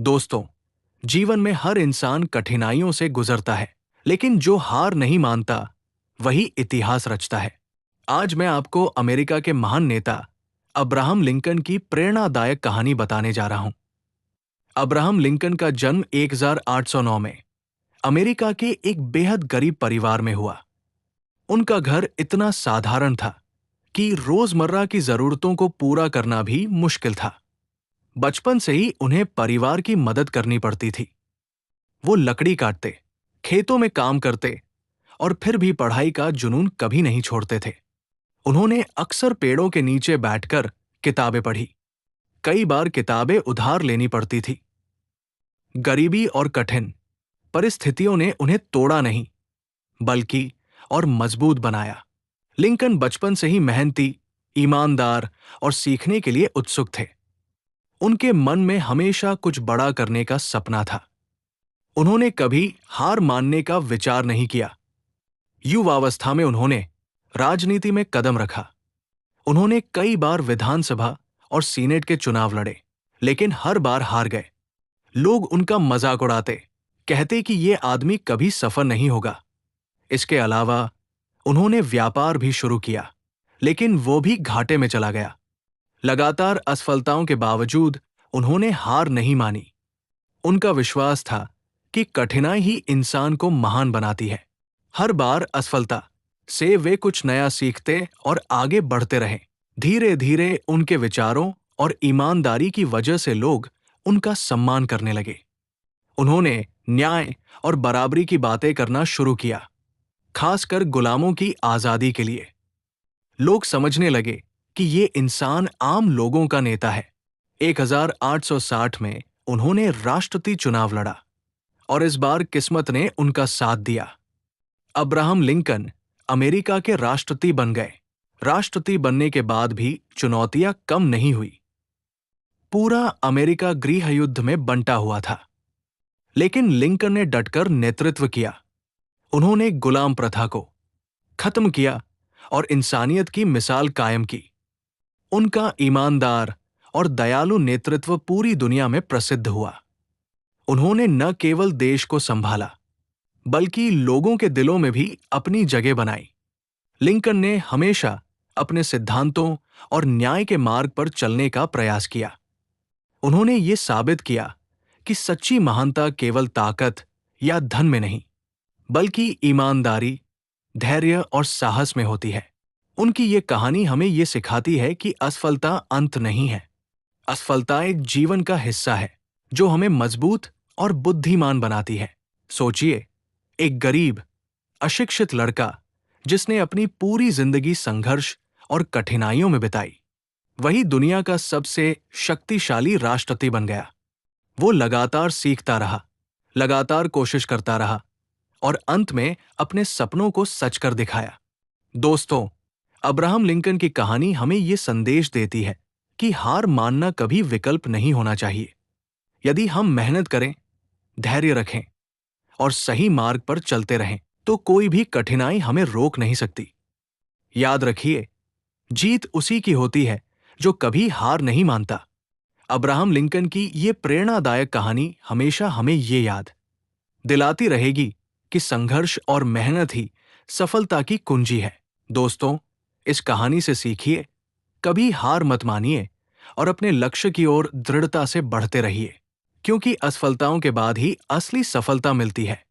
दोस्तों, जीवन में हर इंसान कठिनाइयों से गुजरता है, लेकिन जो हार नहीं मानता, वही इतिहास रचता है। आज मैं आपको अमेरिका के महान नेता अब्राहम लिंकन की प्रेरणादायक कहानी बताने जा रहा हूं। अब्राहम लिंकन का जन्म 1809 में अमेरिका के एक बेहद गरीब परिवार में हुआ। उनका घर इतना साधारण था कि रोजमर्रा की जरूरतों को पूरा करना भी मुश्किल था। बचपन से ही उन्हें परिवार की मदद करनी पड़ती थी। वो लकड़ी काटते, खेतों में काम करते और फिर भी पढ़ाई का जुनून कभी नहीं छोड़ते थे। उन्होंने अक्सर पेड़ों के नीचे बैठकर किताबें पढ़ी। कई बार किताबें उधार लेनी पड़ती थी। गरीबी और कठिन परिस्थितियों ने उन्हें तोड़ा नहीं, बल्कि और मजबूत बनाया। लिंकन बचपन से ही मेहनती, ईमानदार और सीखने के लिए उत्सुक थे। उनके मन में हमेशा कुछ बड़ा करने का सपना था। उन्होंने कभी हार मानने का विचार नहीं किया। युवावस्था में उन्होंने राजनीति में कदम रखा। उन्होंने कई बार विधानसभा और सीनेट के चुनाव लड़े, लेकिन हर बार हार गए। लोग उनका मजाक उड़ाते, कहते कि ये आदमी कभी सफल नहीं होगा। इसके अलावा उन्होंने व्यापार भी शुरू किया, लेकिन वो भी घाटे में चला गया। लगातार असफलताओं के बावजूद उन्होंने हार नहीं मानी। उनका विश्वास था कि कठिनाई ही इंसान को महान बनाती है। हर बार असफलता से वे कुछ नया सीखते और आगे बढ़ते रहे। धीरे धीरे उनके विचारों और ईमानदारी की वजह से लोग उनका सम्मान करने लगे। उन्होंने न्याय और बराबरी की बातें करना शुरू किया, खासकर गुलामों की आजादी के लिए। लोग समझने लगे कि ये इंसान आम लोगों का नेता है। 1860 में उन्होंने राष्ट्रपति चुनाव लड़ा और इस बार किस्मत ने उनका साथ दिया। अब्राहम लिंकन अमेरिका के राष्ट्रपति बन गए। राष्ट्रपति बनने के बाद भी चुनौतियां कम नहीं हुई। पूरा अमेरिका गृह युद्ध में बंटा हुआ था, लेकिन लिंकन ने डटकर नेतृत्व किया। उन्होंने गुलाम प्रथा को खत्म किया और इंसानियत की मिसाल कायम की। उनका ईमानदार और दयालु नेतृत्व पूरी दुनिया में प्रसिद्ध हुआ। उन्होंने न केवल देश को संभाला, बल्कि लोगों के दिलों में भी अपनी जगह बनाई। लिंकन ने हमेशा अपने सिद्धांतों और न्याय के मार्ग पर चलने का प्रयास किया। उन्होंने ये साबित किया कि सच्ची महानता केवल ताकत या धन में नहीं, बल्कि ईमानदारी, धैर्य और साहस में होती है। उनकी ये कहानी हमें ये सिखाती है कि असफलता अंत नहीं है। असफलता एक जीवन का हिस्सा है जो हमें मजबूत और बुद्धिमान बनाती है। सोचिए, एक गरीब, अशिक्षित लड़का जिसने अपनी पूरी जिंदगी संघर्ष और कठिनाइयों में बिताई, वही दुनिया का सबसे शक्तिशाली राष्ट्रपति बन गया। वो लगातार सीखता रहा, लगातार कोशिश करता रहा और अंत में अपने सपनों को सच कर दिखाया। दोस्तों, अब्राहम लिंकन की कहानी हमें ये संदेश देती है कि हार मानना कभी विकल्प नहीं होना चाहिए। यदि हम मेहनत करें, धैर्य रखें और सही मार्ग पर चलते रहें, तो कोई भी कठिनाई हमें रोक नहीं सकती। याद रखिए, जीत उसी की होती है जो कभी हार नहीं मानता। अब्राहम लिंकन की ये प्रेरणादायक कहानी हमेशा हमें ये याद दिलाती रहेगी कि संघर्ष और मेहनत ही सफलता की कुंजी है। दोस्तों, इस कहानी से सीखिए, कभी हार मत मानिए और अपने लक्ष्य की ओर दृढ़ता से बढ़ते रहिए, क्योंकि असफलताओं के बाद ही असली सफलता मिलती है।